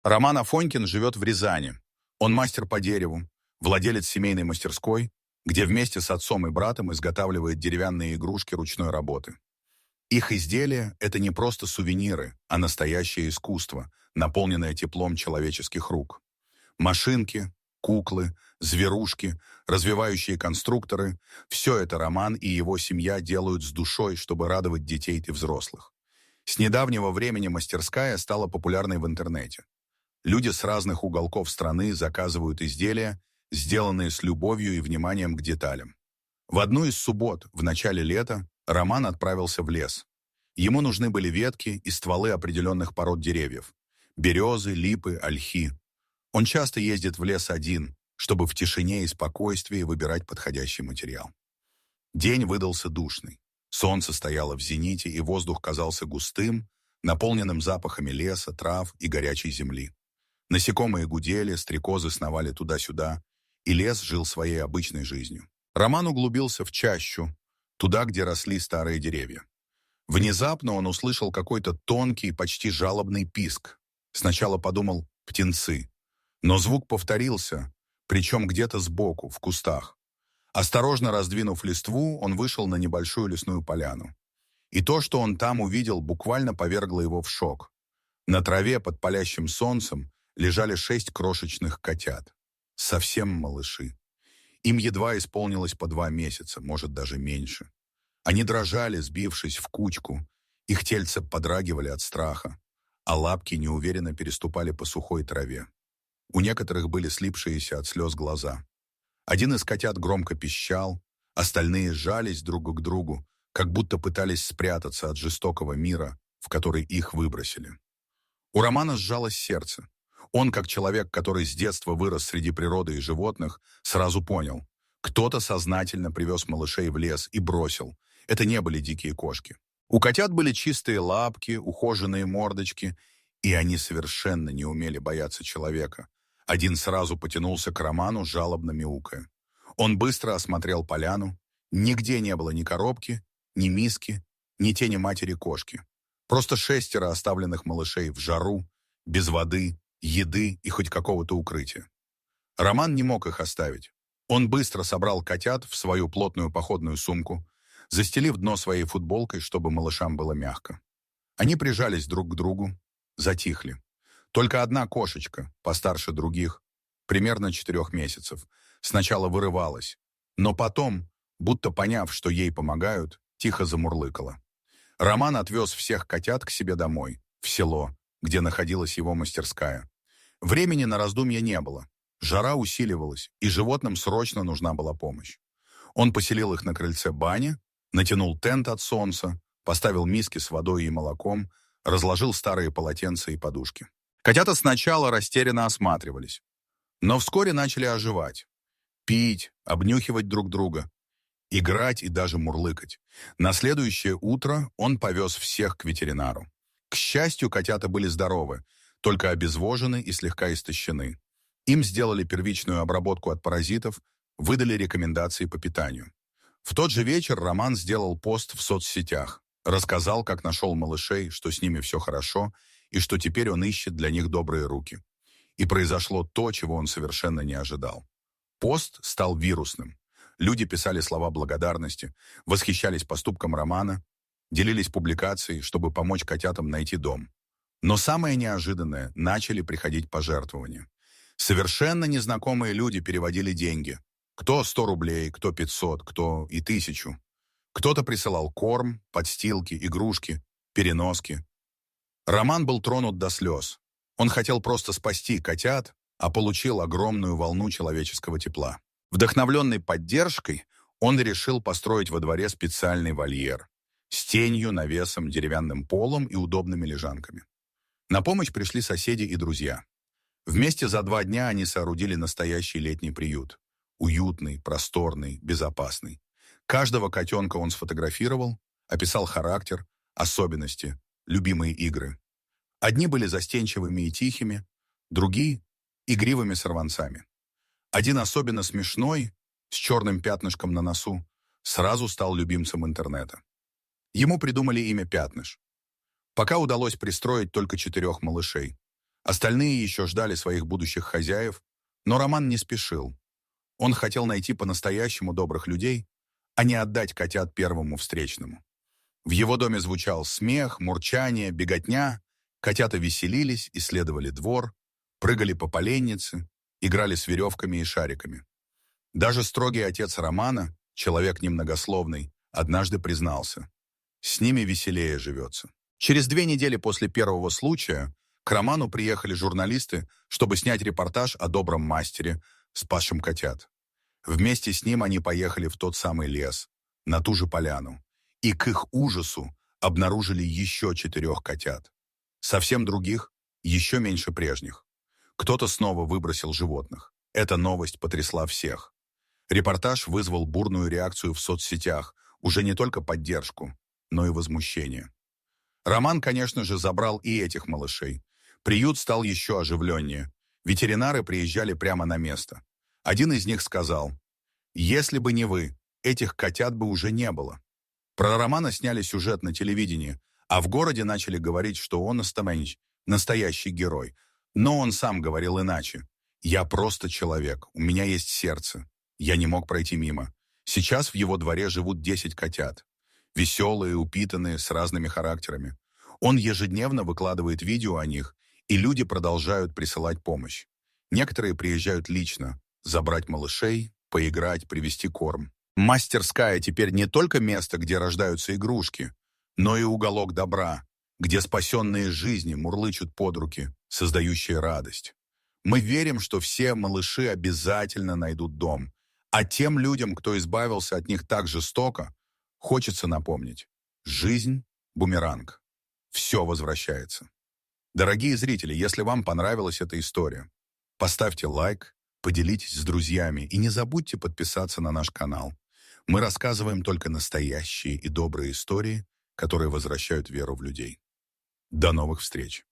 Роман Афонькин живет в Рязани. Он мастер по дереву, владелец семейной мастерской, где вместе с отцом и братом изготавливает деревянные игрушки ручной работы. Их изделия– это не просто сувениры, а настоящее искусство, наполненное теплом человеческих рук. Машинки, куклы, зверушки, развивающие конструкторы– все это Роман и его семья делают с душой, чтобы радовать детей и взрослых. С недавнего времени мастерская стала популярной в интернете. Люди с разных уголков страны заказывают изделия, сделанные с любовью и вниманием к деталям. В одну из суббот в начале лета Роман отправился в лес. Ему нужны были ветки и стволы определенных пород деревьев– березы, липы, ольхи. Он часто ездит в лес один, чтобы в тишине и спокойствии выбирать подходящий материал. День выдался душный. Солнце стояло в зените, и воздух казался густым, наполненным запахами леса, трав и горячей земли. Насекомые гудели, стрекозы сновали туда-сюда, и лес жил своей обычной жизнью. Роман углубился в чащу, туда, где росли старые деревья. Внезапно он услышал какой-то тонкий, почти жалобный писк. Сначала подумал «птенцы», но звук повторился, причем где-то сбоку, в кустах. Осторожно раздвинув листву, он вышел на небольшую лесную поляну. И то, что он там увидел, буквально повергло его в шок. На траве под палящим солнцем лежали 6 крошечных котят. Совсем малыши. Им едва исполнилось по 2 месяца, может, даже меньше. Они дрожали, сбившись в кучку. Их тельца подрагивали от страха, а лапки неуверенно переступали по сухой траве. У некоторых были слипшиеся от слез глаза. Один из котят громко пищал, остальные сжались друг к другу, как будто пытались спрятаться от жестокого мира, в который их выбросили. У Романа сжалось сердце. Он, как человек, который с детства вырос среди природы и животных, сразу понял. Кто-то сознательно привез малышей в лес и бросил. Это не были дикие кошки. У котят были чистые лапки, ухоженные мордочки, и они совершенно не умели бояться человека. Один сразу потянулся к Роману, жалобно мяукая. Он быстро осмотрел поляну. Нигде не было ни коробки, ни миски, ни тени матери кошки. Просто 6 оставленных малышей в жару, без воды, еды и хоть какого-то укрытия. Роман не мог их оставить. Он быстро собрал котят в свою плотную походную сумку, застелив дно своей футболкой, чтобы малышам было мягко. Они прижались друг к другу, затихли. Только одна кошечка, постарше других, примерно 4 месяцев, сначала вырывалась, но потом, будто поняв, что ей помогают, тихо замурлыкала. Роман отвез всех котят к себе домой, в село, где находилась его мастерская. Времени на раздумья не было. Жара усиливалась, и животным срочно нужна была помощь. Он поселил их на крыльце бани, натянул тент от солнца, поставил миски с водой и молоком, разложил старые полотенца и подушки. Котята сначала растерянно осматривались, но вскоре начали оживать, пить, обнюхивать друг друга, играть и даже мурлыкать. На следующее утро он повез всех к ветеринару. К счастью, котята были здоровы, только обезвожены и слегка истощены. Им сделали первичную обработку от паразитов, выдали рекомендации по питанию. В тот же вечер Роман сделал пост в соцсетях, рассказал, как нашел малышей, что с ними все хорошо, и что теперь он ищет для них добрые руки. И произошло то, чего он совершенно не ожидал. Пост стал вирусным. Люди писали слова благодарности, восхищались поступком Романа, делились публикацией, чтобы помочь котятам найти дом. Но самое неожиданное – начали приходить пожертвования. Совершенно незнакомые люди переводили деньги. Кто 100 рублей, кто 500, кто и 1000. Кто-то присылал корм, подстилки, игрушки, переноски. Роман был тронут до слез. Он хотел просто спасти котят, а получил огромную волну человеческого тепла. Вдохновленный поддержкой, он решил построить во дворе специальный вольер с тенью, навесом, деревянным полом и удобными лежанками. На помощь пришли соседи и друзья. Вместе за 2 дня они соорудили настоящий летний приют. Уютный, просторный, безопасный. Каждого котенка он сфотографировал, описал характер, особенности, любимые игры. Одни были застенчивыми и тихими, другие — игривыми сорванцами. Один особенно смешной, с черным пятнышком на носу, сразу стал любимцем интернета. Ему придумали имя Пятныш. Пока удалось пристроить только 4 малышей. Остальные еще ждали своих будущих хозяев, но Роман не спешил. Он хотел найти по-настоящему добрых людей, а не отдать котят первому встречному. В его доме звучал смех, мурчание, беготня, котята веселились, исследовали двор, прыгали по поленнице, играли с веревками и шариками. Даже строгий отец Романа, человек немногословный, однажды признался: с ними веселее живется. Через 2 недели после первого случая к Роману приехали журналисты, чтобы снять репортаж о добром мастере, спасшем котят. Вместе с ним они поехали в тот самый лес, на ту же поляну, и к их ужасу обнаружили еще 4 котят. Совсем других, еще меньше прежних. Кто-то снова выбросил животных. Эта новость потрясла всех. Репортаж вызвал бурную реакцию в соцсетях, уже не только поддержку, но и возмущение. Роман, конечно же, забрал и этих малышей. Приют стал еще оживленнее. Ветеринары приезжали прямо на место. Один из них сказал: «Если бы не вы, этих котят бы уже не было». Про Романа сняли сюжет на телевидении, а в городе начали говорить, что он настоящий герой. Но он сам говорил иначе. «Я просто человек, у меня есть сердце. Я не мог пройти мимо». Сейчас в его дворе живут 10 котят. Веселые, упитанные, с разными характерами. Он ежедневно выкладывает видео о них, и люди продолжают присылать помощь. Некоторые приезжают лично, забрать малышей, поиграть, привезти корм. Мастерская теперь не только место, где рождаются игрушки, но и уголок добра, где спасенные жизни мурлычут под руки, создающие радость. Мы верим, что все малыши обязательно найдут дом, а тем людям, кто избавился от них так жестоко, хочется напомнить: жизнь – бумеранг. Все возвращается. Дорогие зрители, если вам понравилась эта история, поставьте лайк, поделитесь с друзьями и не забудьте подписаться на наш канал. Мы рассказываем только настоящие и добрые истории, которые возвращают веру в людей. До новых встреч!